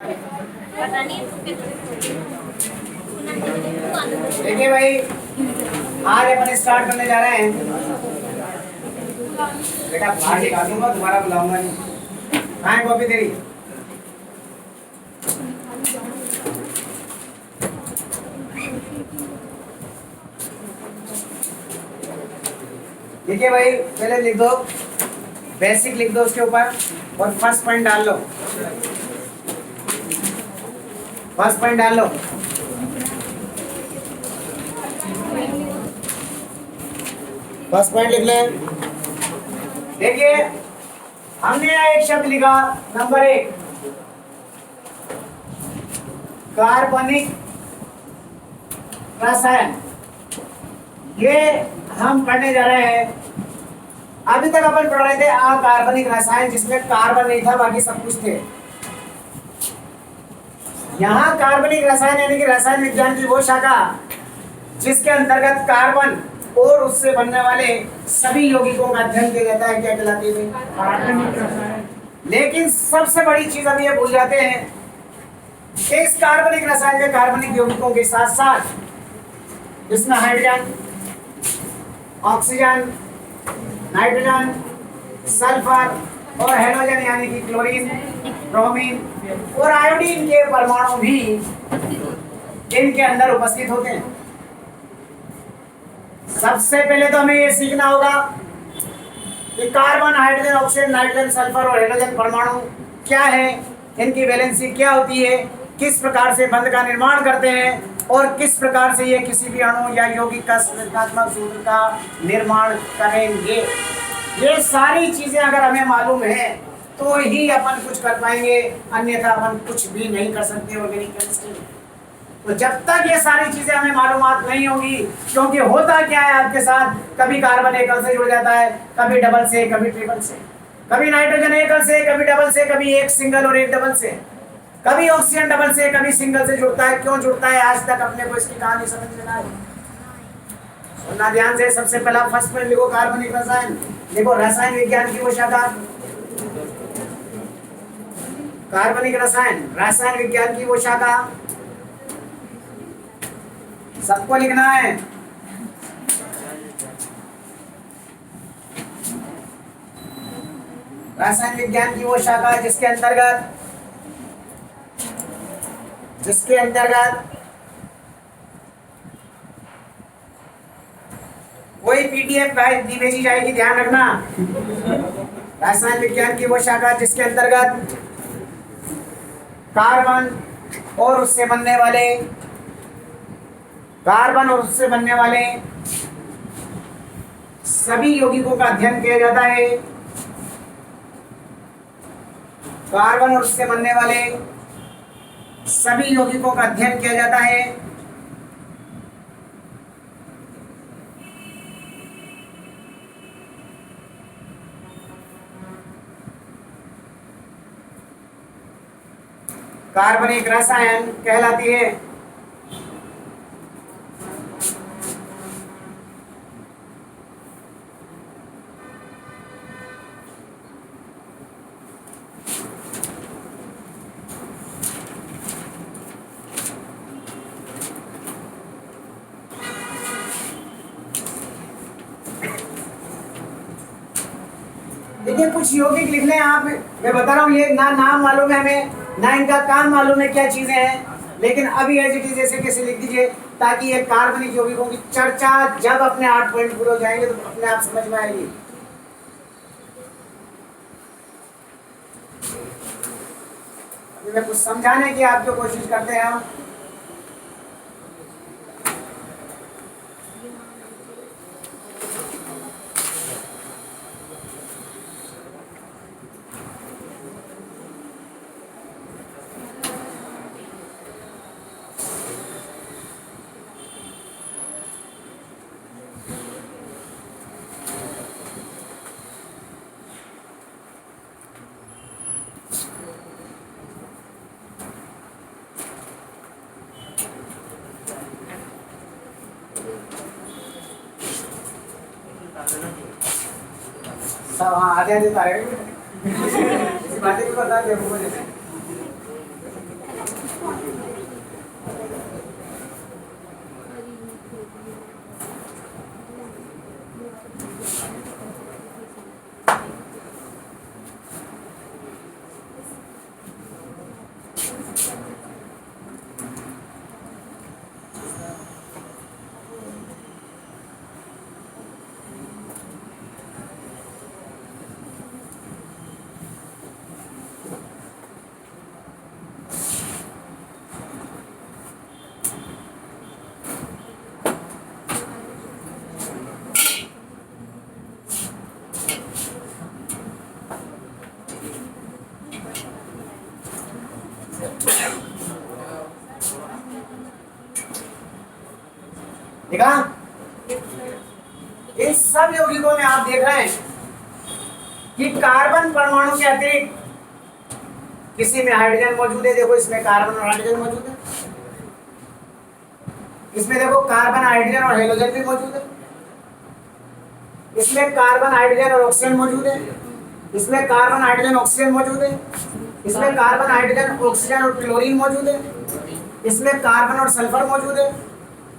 देखिए भाई, आज अपन स्टार्ट करने जा रहे हैं। बेटा बाहर निकाल दूंगा, दोबारा बुलाऊंगा नहीं। कहाँ है कॉपी तेरी? देखिए भाई, पहले लिख दो, बेसिक लिख दो उसके ऊपर और फर्स्ट पॉइंट डाल लो। फर्स्ट पॉइंट डाल लो। फर्स्ट पॉइंट लिख लें। देखिए, हमने यहाँ एक शब्द लिखा, नंबर 1 कार्बनिक रसायन। ये हम पढ़ने जा रहे हैं। अभी तक अपन पढ़ रहे थे अकार्बनिक रसायन, जिसमें कार्बन नहीं था, बाकी सब कुछ थे। यहाँ कार्बनिक रसायन यानी कि रसायन विज्ञान की वो शाखा जिसके अंतर्गत कार्बन और उससे बनने वाले सभी यौगिकों का अध्ययन किया जाता है। क्या कहलाती है? कार्बनिक रसायन। लेकिन सबसे बड़ी चीज हम ये भूल जाते हैं कि इस कार्बनिक रसायन के कार्बनिक यौगिकों के साथ साथ इसमें हाइड्रोजन, ऑक्सीजन, नाइट्रोजन, सल्फर और हेलोजन यानी कि क्लोरीन, ब्रोमीन और आयोडीन के परमाणु भी इनके अंदर उपस्थित होते हैं। सबसे पहले तो हमें ये सीखना होगा कि carbon, hydrogen, oxygen, nitrogen, sulphur और हेलोजन परमाणु क्या है, इनकी वैलेंसी क्या होती है, किस प्रकार से बंध का निर्माण करते हैं और किस प्रकार से ये किसी भी अणु या यौगिक का संरचनात्मक सूत्र का निर्माण करेंगे। ये सारी चीजें अगर हमें मालूम है तो ही अपन कुछ कर पाएंगे, अन्यथा अपन कुछ भी नहीं कर सकते ऑर्गेनिक केमिस्ट्री में। तो जब तक ये सारी चीजें हमें मालूमात नहीं होगी, क्योंकि होता क्या है आपके साथ, कभी कार्बन एकल से जुड़ जाता है, कभी डबल से, कभी ट्रिपल से, कभी नाइट्रोजन एकल से, कभी डबल से, कभी एक सिंगल और एक डबल से, कभी ऑक्सीजन डबल से, कभी सिंगल से जुड़ता है। क्यों जुड़ता है, आज तक अपने को इसकी कहानी समझ में ना आई। सुनना ध्यान से। सबसे पहला फर्स्ट में लिखो कार्बनिक रसायन। देखो, रसायन विज्ञान की वो शाखा कार्बनिक रसायन, रसायन विज्ञान की वो शाखा सबको लिखना है। रसायन विज्ञान की वो शाखा जिसके अंतर्गत कोई पीडीएफ नहीं भेजी जाएगी, ध्यान रखना। रसायन विज्ञान की वो शाखा जिसके अंतर्गत कार्बन और उससे बनने वाले सभी यौगिकों का अध्ययन किया जाता है। कार्बन और उससे बनने वाले सभी यौगिकों का अध्ययन किया जाता है। कार्बनिक रसायन कहलाती है। देखिए, कुछ यौगिक लिख लें आप। मैं बता रहा हूँ, ये ना नाम मालूम है हमें, ना इनका काम मालूम है क्या चीजें हैं, लेकिन अभी एज इट इज ऐसे कैसे लिख दीजिए ताकि ये कार्बनिक यौगिकों की चर्चा जब अपने 8 पॉइंट पूरे हो जाएंगे तो अपने आप समझ में आएगी। अभी मैं कुछ समझाने की आपको कोशिश करते हैं हम। सब हाँ आधे आधे तारे इसी बातें भी बता दे मुझे। देखा, इन सब यौगिकों में आप देख रहे हैं कि कार्बन परमाणु के अतिरिक्त किसी में हाइड्रोजन मौजूद है। देखो इसमें कार्बन और हाइड्रोजन मौजूद है, इसमें देखो कार्बन हाइड्रोजन और हेलोजन भी मौजूद है, इसमें कार्बन हाइड्रोजन और ऑक्सीजन मौजूद है, इसमें कार्बन हाइड्रोजन ऑक्सीजन मौजूद है, इसमें कार्बन हाइड्रोजन ऑक्सीजन और क्लोरीन मौजूद है, इसमें कार्बन और सल्फर मौजूद है,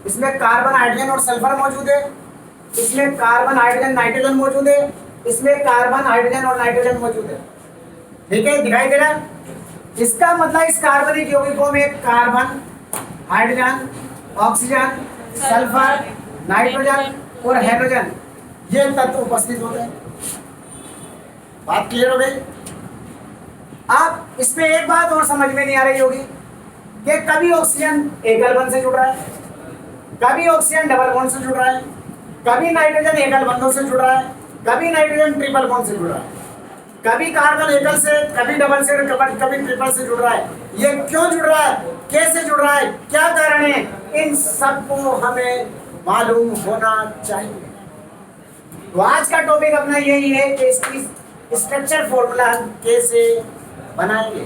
इसमें कार्बन हाइड्रोजन और सल्फर मौजूद है, इसमें कार्बन हाइड्रोजन नाइट्रोजन मौजूद है, इसमें कार्बन हाइड्रोजन और नाइट्रोजन मौजूद है। ठीक है, दिखाई दे रहा है? इसका मतलब इस कार्बनिक यौगिकों में carbon, hydrogen, oxygen, sulphur, nitrogen और हेलोजन ये तत्व उपस्थित होते हैं। बात क्लियर हो गई? अब इसमें एक बात और समझ में नहीं आ रही होगी कि कभी ऑक्सीजन एकल बंध से जुड़ रहा है, कभी ऑक्सीजन डबल बॉन्ड से जुड़ रहा है, कभी नाइट्रोजन एकल बंधों से जुड़ रहा है, कभी नाइट्रोजन ट्रिपल बॉन्ड से जुड़ रहा है, कभी कार्बन एकल से, कभी डबल से, कभी ट्रिपल से जुड़ रहा है। ये क्यों जुड़ रहा है, कैसे जुड़ रहा है, क्या कारण है, इन सबको हमें मालूम होना चाहिए। तो आज का टॉपिक अपना यही है कि इसकी स्ट्रक्चर फॉर्मूला हम कैसे बनाएंगे।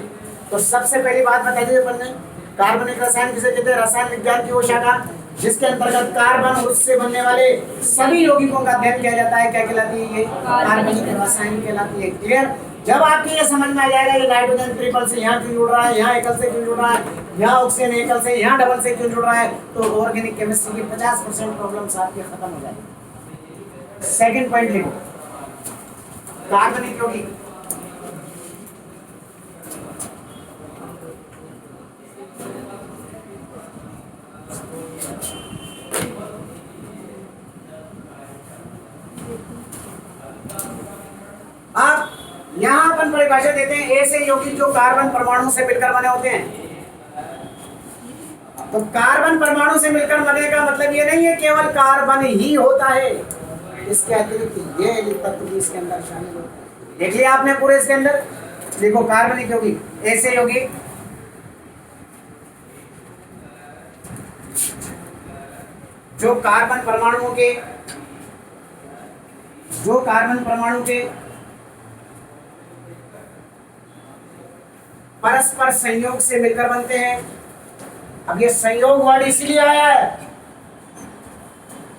तो सबसे पहली बात बता दी अपन ने, कार्बनिक रसायन किसे कहते हैं? रसायन विज्ञान की वो शाखा जिसके अंतर्गत कार्बन और उससे बनने वाले सभी यौगिकों का अध्ययन किया जाता है। क्या कहलाती है ये? कार्बनिक रसायन कहलाती है। क्लियर? जब आपको ये समझ में आ जाएगा कि नाइट्रोजन ट्रिपल से यहाँ क्यों जुड़ रहा है, यहाँ एकल से क्यों जुड़ रहा है, यहाँ ऑक्सीजन एकल से, यहाँ डबल से क्यों जुड़ रहा है, तो ऑर्गेनिक केमिस्ट्री की 50% प्रॉब्लम्स आपके खत्म हो जाएगी। सेकंड पॉइंट लिखो, कार्बनिक यौगिक अब यहां अपन परिभाषा देते हैं ऐसे यौगिक जो कार्बन परमाणु से मिलकर बने होते हैं। तो कार्बन परमाणु से मिलकर बने का मतलब ये नहीं है केवल कार्बन ही होता है, इसके अतिरिक्त ये तत्व भी इसके अंदर शामिल होते हैं। देख लिया आपने पूरे इसके अंदर? देखो कार्बनिक यौगिक ऐसे यौगिक जो कार्बन परमाणु के परस्पर संयोग से मिलकर बनते हैं। अब ये संयोग वर्ड इसीलिए आया है,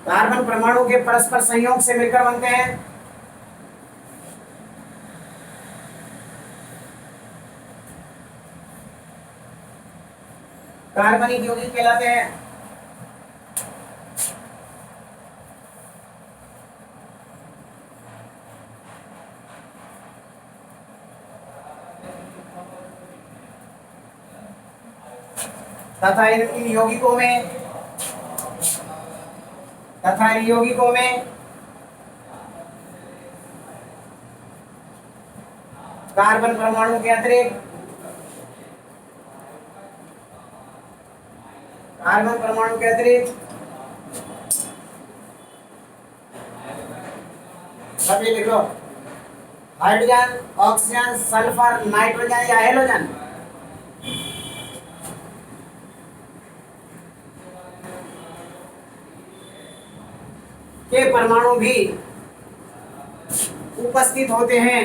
कार्बन परमाणु के परस्पर संयोग से मिलकर बनते हैं। कार्बनिक यौगिक कहलाते हैं। तथा इन यौगिकों में कार्बन परमाणु के अतिरिक्त सभी लिख लो, हाइड्रोजन, ऑक्सीजन, सल्फर, नाइट्रोजन या हेलोजन के परमाणु भी उपस्थित होते हैं।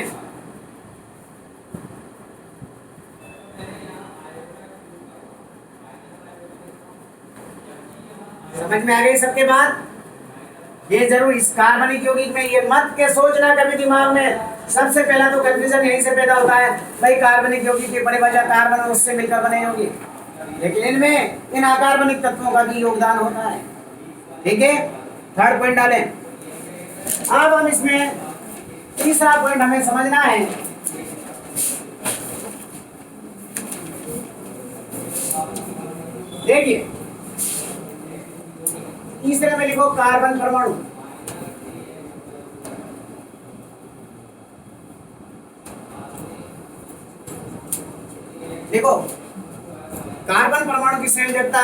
समझ में आ गई सबके बात? ये जरूर इस कार्बनिक यौगिक में ये मत के सोचना कभी दिमाग में, सबसे पहला तो कंफ्यूजन यहीं से पैदा होता है भाई कार्बनिक यौगिक की परिभाषा कार्बन और उससे मिलकर बने यौगिक, लेकिन इनमें इन अकार्बनिक तत्वों का भी योगदान होता है। ठीक है, थर्ड पॉइंट डालें। अब हम इसमें तीसरा पॉइंट हमें समझना है, देखिए तीसरे में लिखो कार्बन परमाणु। देखो कार्बन परमाणु की संयोजकता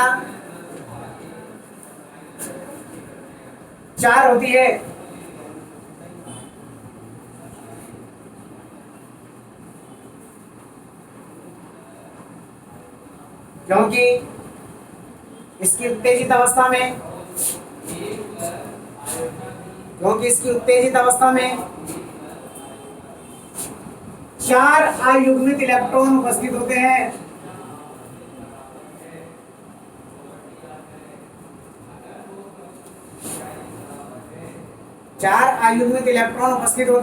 4 होती है। क्योंकि इसकी उत्तेजित अवस्था में चार अयुग्मित इलेक्ट्रॉन उपस्थित होते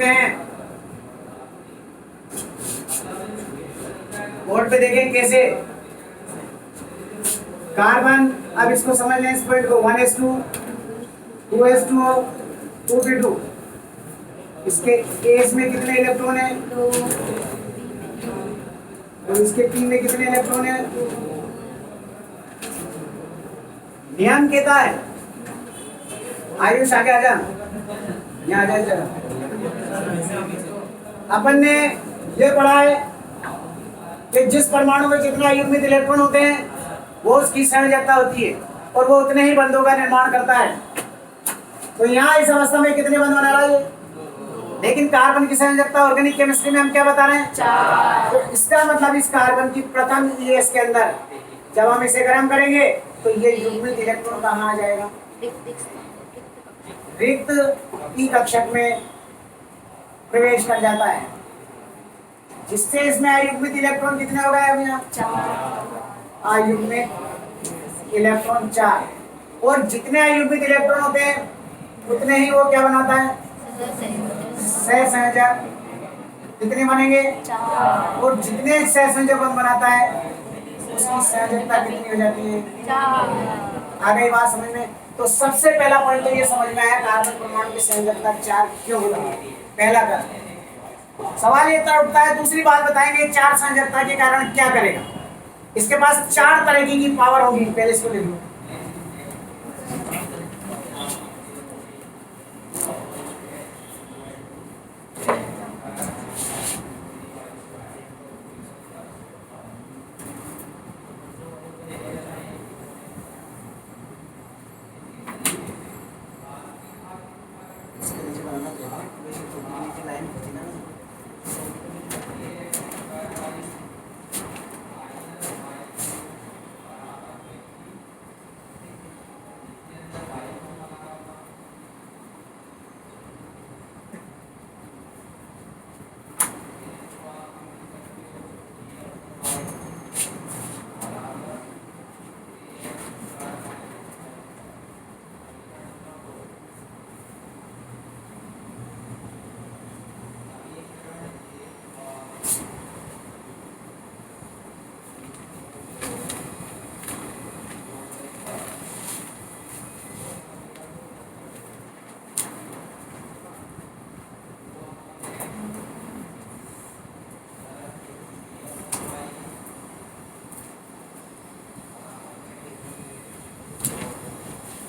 हैं। बोर्ड पे देखें कैसे कार्बन, अब इसको समझ लें इस पॉइंट को, 1s2 2s2 2p2। इसके एस में कितने इलेक्ट्रॉन है? 2। और इसके पी में कितने इलेक्ट्रॉन है? नियम कहता है, आयुष आगे आजा, यहाँ आ जाए जरा। अपन ने ये पढ़ा है कि जिस परमाणु में जितना युग्मित इलेक्ट्रॉन होते हैं वो उसकी संयोजकता होती है और वो उतने ही बंधों का निर्माण करता है। तो यहाँ इस अवस्था में कितने बंध बना रहा है? लेकिन कार्बन की संयोजकता ऑर्गेनिक केमिस्ट्री में हम क्या बता रहे हैं? 4। तो इसका मतलब इस कार्बन की प्रथम ES के अंदर जब हम इसे गर्म करेंगे तो ये युग्मित इलेक्ट्रॉन कहाँ आ जाएगा? रिक्त P कक्षक में प्रवेश कर जाता है, जिससे इसमें अयुग्मित इलेक्ट्रॉन कितने हो गए? अभी यहाँ 4 अयुग्मित इलेक्ट्रॉन 4। और जितने अयुग्मित इलेक्ट्रॉन होते हैं उतने ही वो क्या बनाता है? सहसंयोजक। कितने बनेंगे? 4। और जितने सहसंयोजक बनाता है उसकी संयोजकता कितनी हो जाती है? 4। आ गई बात समझ में? तो सबसे पहला पॉइंट तो ये समझ में आया कार्बन परमाणु की संयोजकता 4 क्यों होती है। पहला कर सवाल ये उठता है। दूसरी बात बताएंगे 4 संयोजकता के कारण क्या करेगा। इसके पास 4 तरह की पावर होगी। पहले इसको ले लो।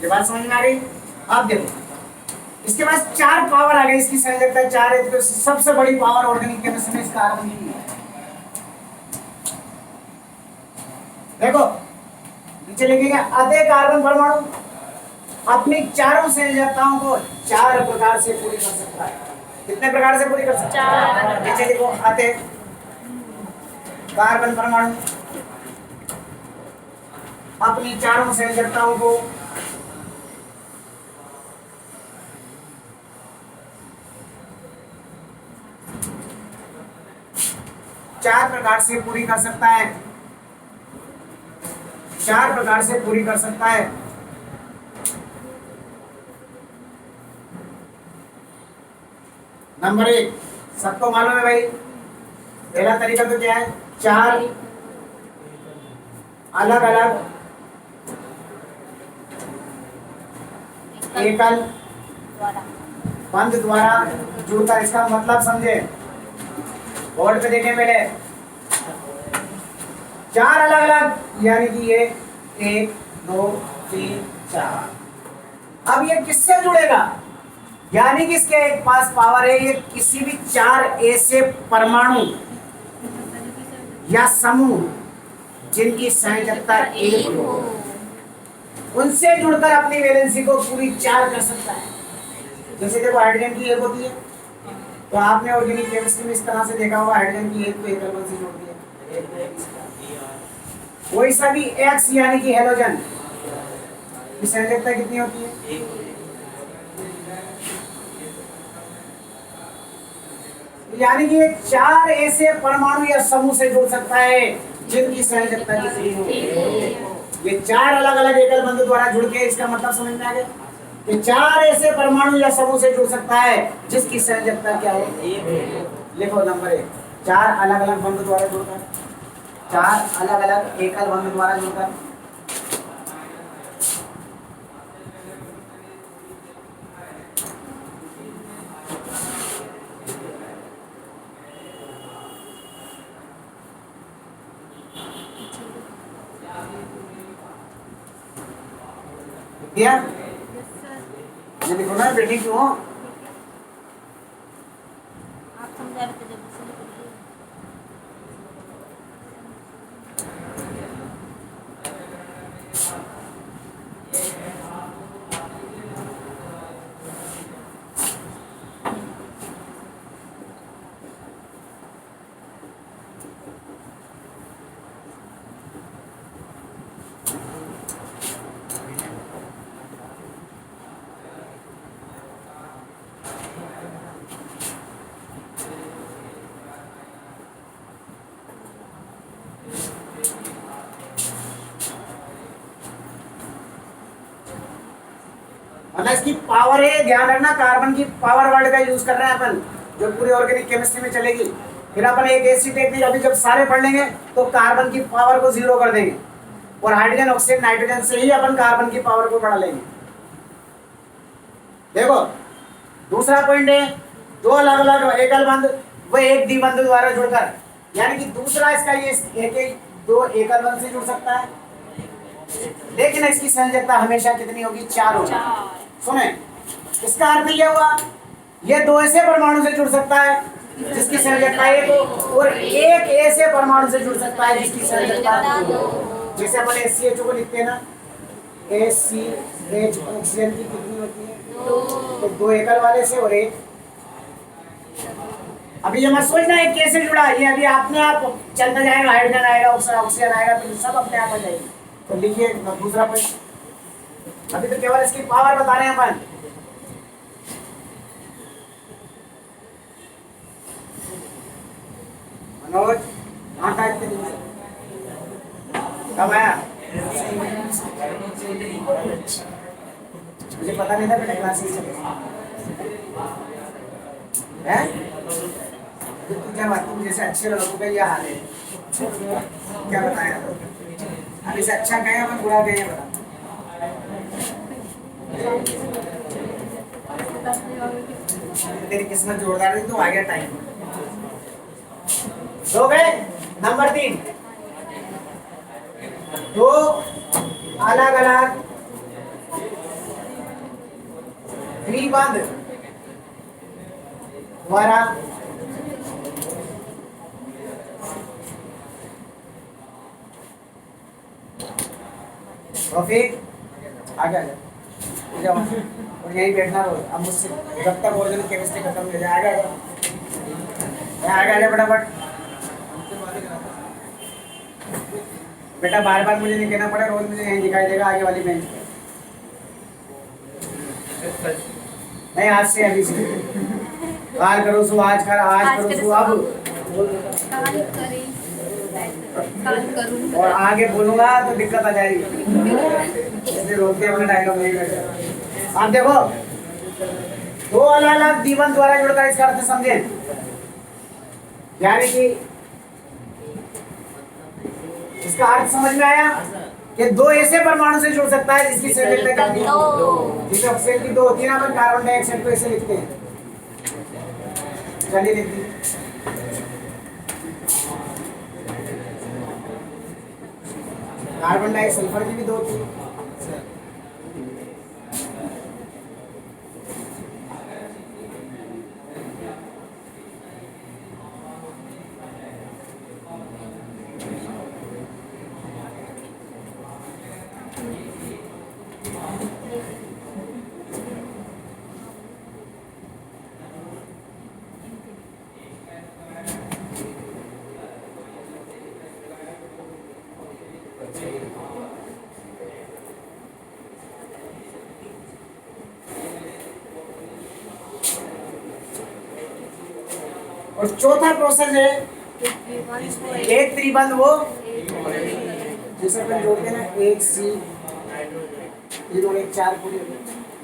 ये बात समझ में आ गई? आप देखो इसके पास 4 पावर आ गई। इसकी संयोजकता 4 है तो सबसे बड़ी पावर ऑर्गेनिक केमिस्ट्री में इस कार्बन की है। देखो नीचे लिखेंगे अतः कार्बन परमाणु अपनी चारों संयोजकताओं को 4 प्रकार से पूरी कर सकता है। कितने प्रकार से पूरी कर सकता है? 4। नीचे लिखो अतः कार्बन परमाणु अपनी चारों संयोजकताओं को 4 प्रकार से पूरी कर सकता है। 4 प्रकार से पूरी कर सकता है। नंबर 1 सबको मालूम है भाई। पहला तरीका तो क्या है? 4 अलग अलग एकल बंध द्वारा जुड़कर। इसका मतलब समझे, बोर्ड पे देखें पहले। 4 अलग अलग यानी कि ये 1 2 3 4। अब ये किससे जुड़ेगा? यानी कि इसके पास पावर है, ये किसी भी 4 ऐसे परमाणु या समूह जिनकी संयोजकता 1 हो उनसे जुड़कर अपनी वैलेंसी को पूरी 4 कर सकता है। जैसे देखो हाइड्रोजन की 1 होती है तो आपने ऑर्गेनिक केमिस्ट्री में इस तरह से देखा होगा, हाइड्रोजन की 1 को एकल बंध से जोड़ दिया। कोई सा भी एक्स यानी कि हेलोजन की संयोजकता कितनी होती है? यानी कि ये 4 ऐसे परमाणु या समूह से जुड़ सकता है जिनकी संयोजकता कितनी हो। ये 4 अलग अलग एकल बंधु द्वारा जुड़ के, इसका मतलब समझ में आ गया? ये 4 ऐसे परमाणु या समूह से जुड़ सकता है जिसकी संयोजकता क्या हो? लिखो नंबर 1, 4 अलग अलग बंधु द्वारा जुड़कर, 4 अलग अलग एकल बंधु द्वारा जुड़कर दिया। ये देखो ना बेटी क्यों आप समझा रहे थे जब से मतलब इसकी पावर है, ध्यान रखना, कार्बन की पावर वर्ड का यूज कर रहे हैं अपन, जो पूरी ऑर्गेनिक केमिस्ट्री में चलेगी। फिर अपन एक ऐसी टेक्निक अभी जब सारे पढ़ लेंगे तो कार्बन की पावर को 0 कर देंगे और हाइड्रोजन ऑक्सीजन नाइट्रोजन से ही अपन कार्बन की पावर को बढ़ा लेंगे। देखो दूसरा पॉइंट है, 2 अलग अलग एकल बंध व एक द्विबंध द्वारा जुड़कर, यानी कि दूसरा इसका ये एक 2 एकल बंध से जुड़ सकता है, लेकिन इसकी संयोजकता हमेशा कितनी होगी? 4 होगी। सुने, इसका अर्थ क्या हुआ? ये 2 ऐसे परमाणु से जुड़ सकता है जिसकी संयोजकता 1 हो और एक ऐसे परमाणु से जुड़ सकता है जिसकी संयोजकता 2। जैसे अपन HCHO को लिखते हैं ना, HCH ऑक्सीजन की कितनी होती है? 2। तो 2 एकल वाले से और एक। अभी ये मत सोचना है कैसे जुड़ा, ये अभी अपने आप चलता जाएगा, हाइड्रोजन आएगा, ऑक्सीजन आएगा, तो सब अपने आप आ जाएगी। तो लिखिए दूसरा पॉइंट, अभी तो केवल इसकी पावर बता रहे हैं अपन। मनोज कहाँ था इतने दिन से? कब आया? मुझे पता नहीं था बेटा क्लासेस चले हैं। क्या बात, तुम जैसे अच्छे लोगों का यह हाल है, क्या बताया? अब इसे अच्छा कहें अपन बुरा कहें बता? तेरी किस्मत जोरदार है तो आ गया टाइम। हो गए। नंबर 3, 2 अलग अलग द्विबंध द्वारा और फिर आगे आ जाओ और यहीं बैठना रहो। अब मुझसे जब तक ऑर्गेनिक केमिस्ट्री खत्म हो जाए आगे आ जाए फटाफट। बेटा बार बार मुझे नहीं कहना पड़े, रोज मुझे यहीं दिखाई देगा आगे वाली बेंच पे। नहीं आज से, अभी से काल करो सो आज कर, आज करो सो अब। और आगे बोलूंगा तो दिक्कत आ जाएगी, इसलिए रोक के अपना डायलॉग नहीं करते। आप देखो 2 अलग अलग द्विबंध द्वारा जुड़कर, इसका अर्थ समझे, यानी कि इसका अर्थ समझ में आया कि 2 ऐसे परमाणु से जुड़ सकता है जिसकी संयोजकता कितनी हो? जैसे ऑक्सीजन की 2 होती है ना, अपन कार्बन डाइऑक्साइड को ऐसे लिखते हैं। चलिए देखिए, कार्बन डाइऑक्साइड सल्फर की भी 2 होती है। और चौथा प्रोसेस है एक त्रिबंध, वो जिसे अपन जोड़ते हैं ना, एक सी, तीन और एक चार, पूरी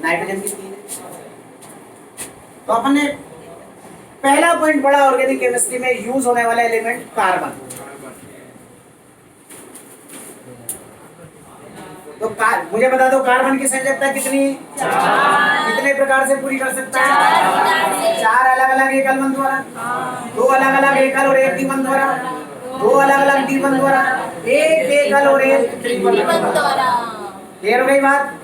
नाइट्रोजन की तीन है। तो अपन ने पहला पॉइंट पढ़ा ऑर्गेनिक केमिस्ट्री में यूज होने वाला एलिमेंट कार्बन। तो मुझे बता दो कार्बन की संयोजकता कितनी, कितने प्रकार से पूरी कर सकता है? चार अलग अलग एकल बंध द्वारा, दो अलग अलग एकल और एक द्विबंध द्वारा, दो अलग अलग द्विबंध द्वारा, एक एकल और एक द्विबंध द्वारा। क्लियर हो गई बात?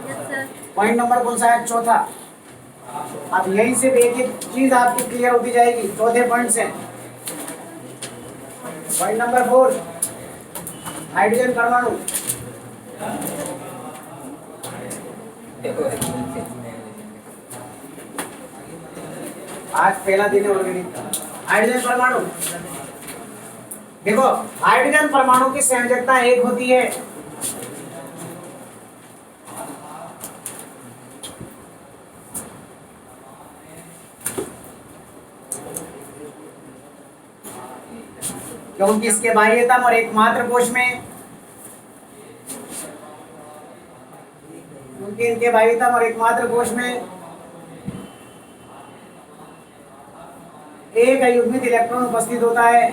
पॉइंट नंबर कौन सा है? चौथा। अब यहीं से एक एक चीज आपकी क्लियर होती जाएगी चौथे पॉइंट से। पॉइंट नंबर 4, हाइड्रोजन परमाणु। आज पहला दिन है ऑर्गेनिक का। हाइड्रोजन परमाणु देखो, हाइड्रोजन परमाणु की संयोजकता एक होती है। क्योंकि इसके बाह्यतम और एकमात्र कोश में, क्योंकि इनके बाह्यतम और एकमात्र कोश में एक अयुग्मित इलेक्ट्रॉन उपस्थित होता है।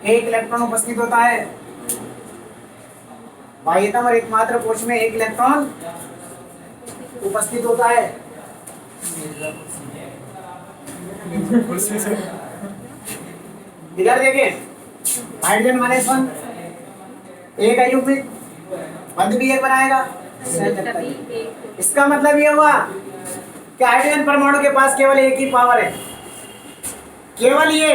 एक इलेक्ट्रॉन उपस्थित होता है बाह्यतम और एकमात्र कोश में, एक इलेक्ट्रॉन उपस्थित होता है। इधर देखिए, हाइड्रोजन -1 एक अयुग्मित बंध भी एक बनाएगा। इसका मतलब ये हुआ कि हाइड्रोजन परमाणु के पास केवल एक ही पावर है, केवल ये।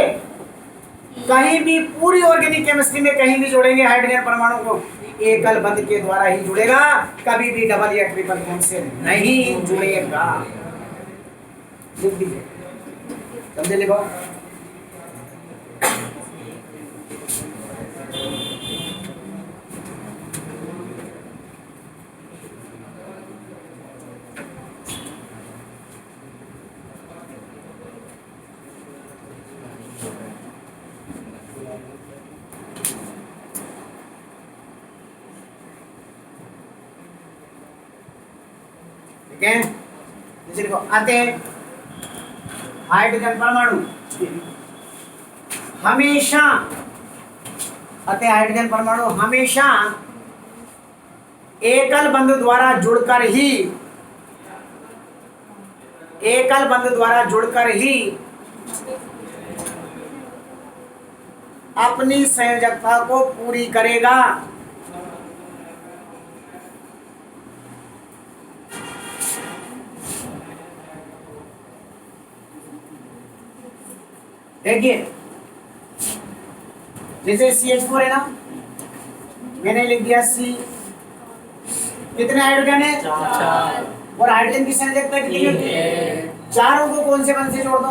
कहीं भी पूरी ऑर्गेनिक केमिस्ट्री में कहीं भी जोड़ेंगे हाइड्रोजन परमाणु को, एकल बंध के द्वारा ही जुड़ेगा, कभी भी डबल या ट्रिपल बॉन्ड से नहीं जुड़ेगा। समझे? लिखो। ठीक है, जैसे देखो आते हैं हाइड्रोजन परमाणु हमेशा, आते हाइड्रोजन परमाणु हमेशा एकल बंध द्वारा जुड़कर ही, एकल बंध द्वारा जुड़कर ही अपनी संयोजकता को पूरी करेगा। देखिए, जैसे CH4 है ना, मैंने लिख दिया C। कितने हाइड्रोजन है? 4। और हाइड्रोजन की संयोजकता कितनी है? चारों को कौन से बंध से जोड़ दो?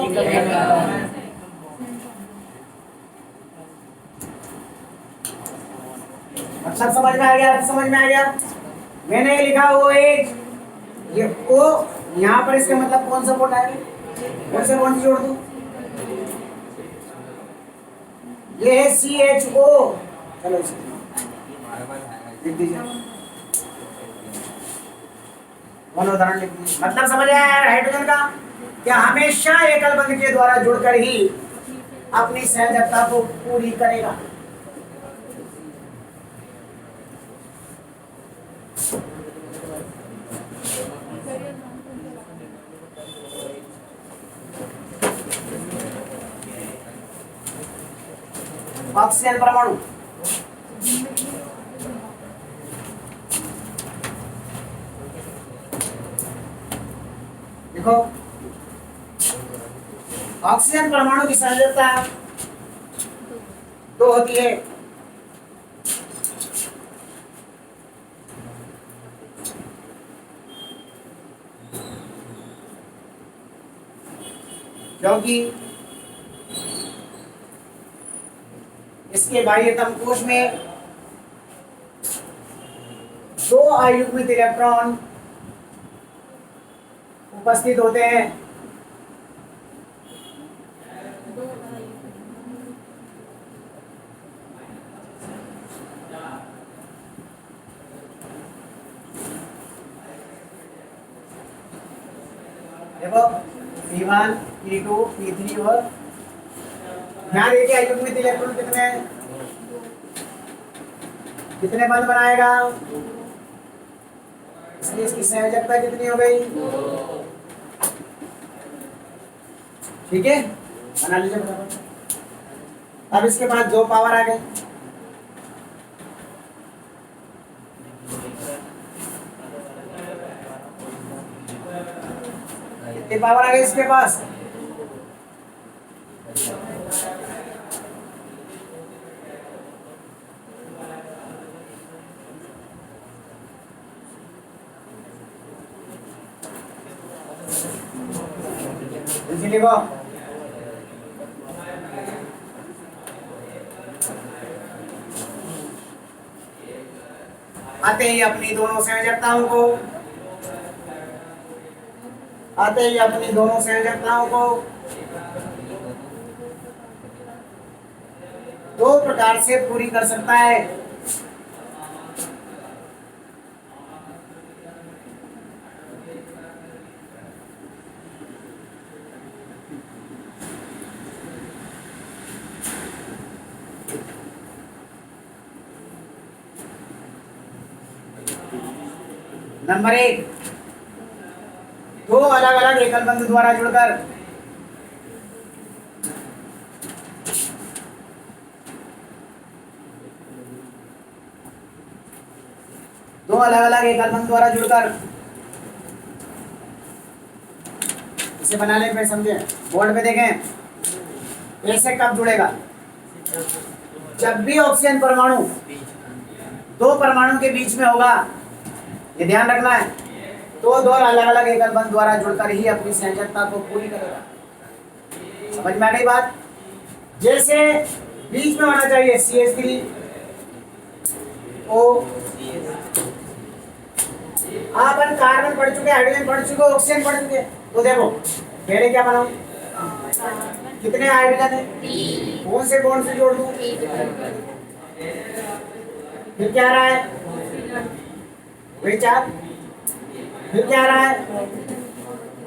मतलब समझ में आ गया? अर्थ समझ में आ गया? मैंने लिखा OH, ये O, यहाँ पर इसका मतलब कौन सा बॉन्ड है? कौन से बॉन्ड से जोड़ दूं? ये है CHO। चलो लिख दीजिए, उदाहरण लिख दीजिए। मतलब समझ आया हाइड्रोजन का? क्या हमेशा एकल बंध के द्वारा जुड़कर ही अपनी संयोजकता को पूरी करेगा। ऑक्सीजन परमाणु देखो, ऑक्सीजन परमाणु की संयोजकता 2 होती है। क्योंकि इसके बाह्यतम कोश में दो अयुग्मित इलेक्ट्रॉन उपस्थित होते हैं। दो आयु देखो P1, P2, P3 और यहाँ देखिए अयुग्मित इलेक्ट्रॉन कितने बंध बनाएगा, इसलिए इसकी संयोजकता कितनी हो गई? ठीक है, बना लीजिए बराबर। अब इसके बाद दो पावर आ गए, कितनी पावर आ गई इसके पास? लिखो आते ही अपनी दोनों संयोजकताओं को दो प्रकार से पूरी कर सकता है। नंबर 1, दो अलग अलग एकल बंध द्वारा जुड़कर इसे बनाने पे समझे, बोर्ड पे देखें ऐसे कब जुड़ेगा? जब भी ऑक्सीजन परमाणु दो परमाणु के बीच में होगा, ये ध्यान रखना है, तो दो अलग अलग एकल बंध द्वारा जुड़कर ही अपनी संयोजकता को पूरी करेगा। समझ में आ गई बात? जैसे बीच में होना चाहिए CH3O, अपन कार्बन पढ़ चुके, हाइड्रोजन पढ़ चुके, ऑक्सीजन पढ़ चुके, तो देखो पहले क्या बनाऊं? कितने हाइड्रोजन है, कौन से बॉन्ड से जोड़ दूं? फिर क्या रहा है? वही 4। फिर क्या रहा है?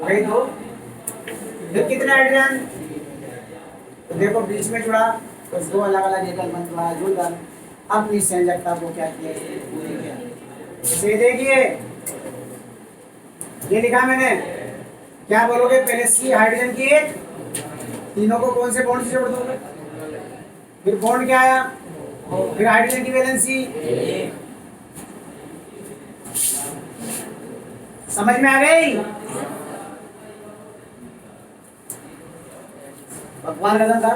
वही 2। फिर कितने हाइड्रोजन? तो देखो बीच में जुड़ा, तो दो अलग अलग एकल बंध द्वारा जुड़कर अपनी संयोजकता को क्या किया? पूरी किया। इसे देखिए, ये लिखा मैंने, क्या बोलोगे? पहले C हाइड्रोजन की एक, तीनों को कौन से बॉन्ड से जोड़ दोगे? फिर बॉन्ड क्या आया? फिर हाइड्रोजन की वैलेंसी। समझ में आ गई? भगवान रतन था,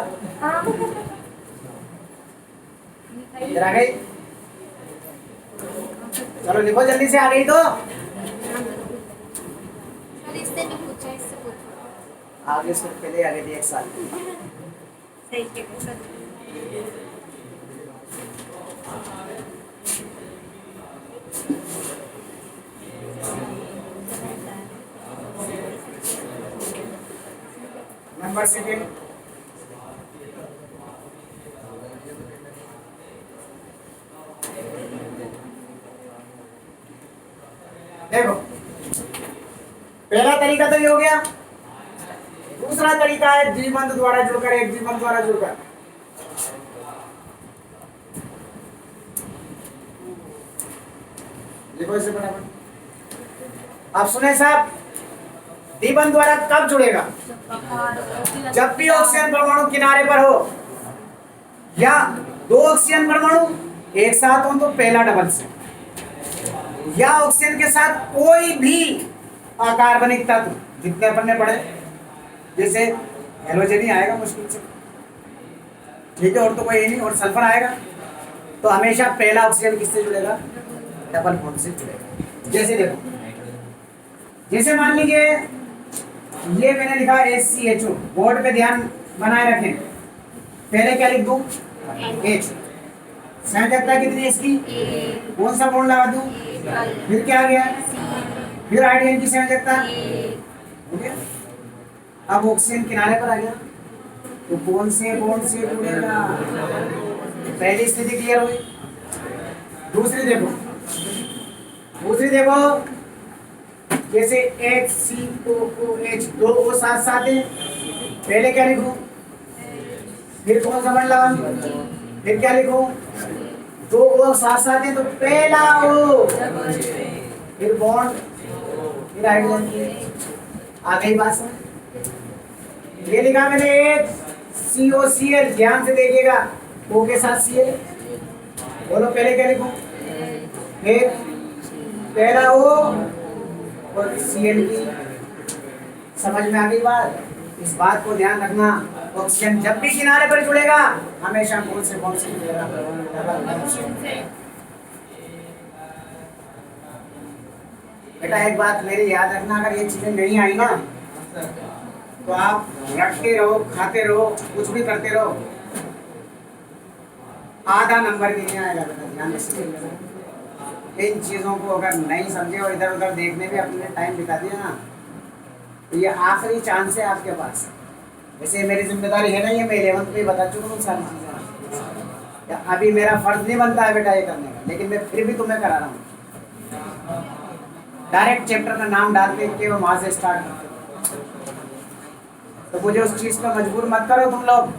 इधर आ गई। चलो लिखो जल्दी से, आ गई तो इससे भी पूछो, इससे पूछो। आगे से पहले आ गई थी 1 साल। सही है सर। नंबर 2, देखो पहला तरीका तो ये हो गया। दूसरा तरीका है द्विबंध द्वारा जुड़कर, एक द्विबंध द्वारा जुड़कर। देखो इसे फटाफट आप सुने साहब, द्विबंध द्वारा कब जुड़ेगा? जब भी ऑक्सीजन परमाणु किनारे पर हो या दो ऑक्सीजन परमाणु एक साथ हो, तो पहला डबल से, या ऑक्सीजन के साथ कोई भी अकार्बनिक तत्व, जितने अपन ने पढ़े, जैसे हेलोजन ही आएगा मुश्किल से, ठीक है, और तो कोई नहीं, और सल्फर आएगा, तो हमेशा पहला ऑक्सीजन किससे जुड़ेगा? डबल बॉन्ड से जुड़ेगा। जैसे देखो जैसे मान लीजिए ये मैंने लिखा SCHO, बोर्ड पे ध्यान बनाए रखें। पहले क्या लिख दूं? H। संयोजकता कितनी है इसकी? कौन सा बॉन्ड लगा दूं? फिर क्या आ गया? फिर हाइड्रोजन की संयोजकता हो गया। अब ऑक्सीजन किनारे पर आ गया, तो कौन से बॉन्ड से जुड़ेगा? पहली स्थिति क्लियर हुई। दूसरी देखो, जैसे HCOOH, दो O साथ साथ है। पहले क्या लिखूं? फिर कौन सा बॉन्ड लगाऊं? फिर क्या लिखूं? दो O साथ साथ है तो पहला O, फिर बॉन्ड, फिर हाइड्रोजन की। आ गई बात समझ? ये लिखा मैंने एक COCl, ध्यान से देखिएगा, O के साथ Cl। बोलो पहले क्या लिखूं? फिर पहला O और Cl की। समझ में आ गई बात? इस बात को ध्यान रखना, ऑक्सीजन जब भी किनारे पर जुड़ेगा हमेशा कौन से जुड़ेगा? बेटा एक बात मेरी याद रखना, अगर ये चीजें नहीं आई ना तो आप रटते रहो, खाते रहो, कुछ भी करते रहो, आधा नंबर भी नहीं आएगा। बेटा ध्यान रखिए, इन चीज़ों को अगर नहीं समझे और इधर उधर देखने में अपने टाइम बिता दिया ना, तो ये आखिरी चांस है आपके पास। वैसे मेरी जिम्मेदारी है नहीं है, मैं 11th में बता चुका हूँ सारी चीज़ें। अभी मेरा फर्ज नहीं बनता है बेटा ये करने का, लेकिन मैं फिर भी तुम्हें करा रहा हूँ। डायरेक्ट चैप्टर का नाम डाल के वहाँ से स्टार्ट करते, तो मुझे उस चीज़ पर मजबूर मत करो तुम लोग।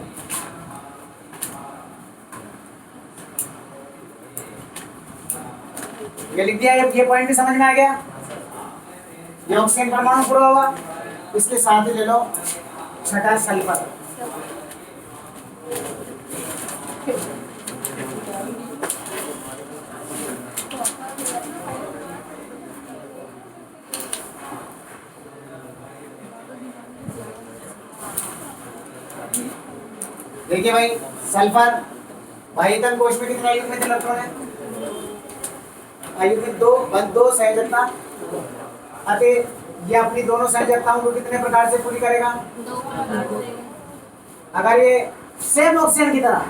ये लिख दिया, ये पॉइंट भी समझ में आ गया। ये ऑक्सीजन परमाणु पूरा हुआ, इसके साथ ही ले लो छठा सल्फर। देखिए भाई, सल्फर वायुतन कोश में कितने आयु में इलेक्ट्रॉन है? आयु में दो संयोजकता। अतः ये अपनी दोनों संयोजकताओं को कितने प्रकार से पूरी करेगा? अगर ये सेम ऑक्सीजन की तरह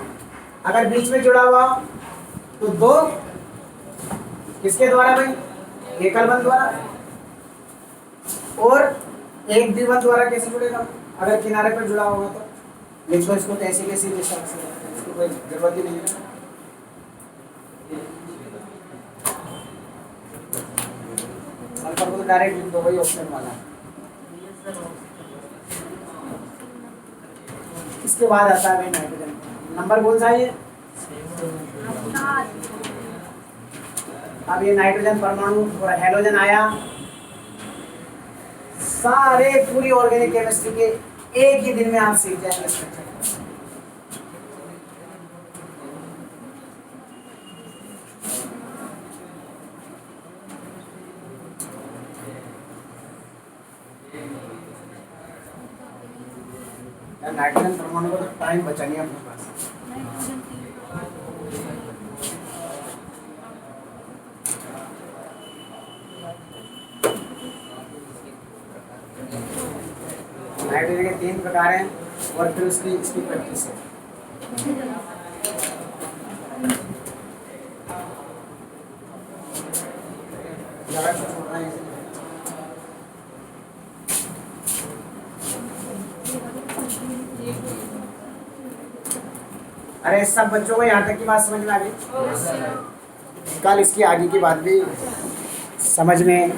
अगर बीच में जुड़ा हुआ तो दो किसके द्वारा भाई? एकल बंध द्वारा। और एक द्विबंध द्वारा कैसे जुड़ेगा? अगर किनारे पर जुड़ा होगा तो लिख लो इसको, कैसी कैसी लिख सकते हैं, इसकी कोई जरूरत ही नहीं है। सल्फर को तो डायरेक्ट लिख दो, वही ऑप्शन वाला। इसके बाद आता है नाइट्रोजन। नंबर कौन सा है ये? अब ये नाइट्रोजन परमाणु और हेलोजन आया, सारे पूरी ऑर्गेनिक केमिस्ट्री के एक ही दिन में आप सीख जाएंगे स्ट्रक्चर। नाइट्रोजन परमाणु को तो टाइम बचानी है अपने पास। नाइट्रोजन के 3 प्रकार हैं और फिर इसकी प्रैक्टिस है। अरे सब बच्चों को यहाँ तक की बात समझ में आ गई? कल इसकी आगे की बात भी समझ में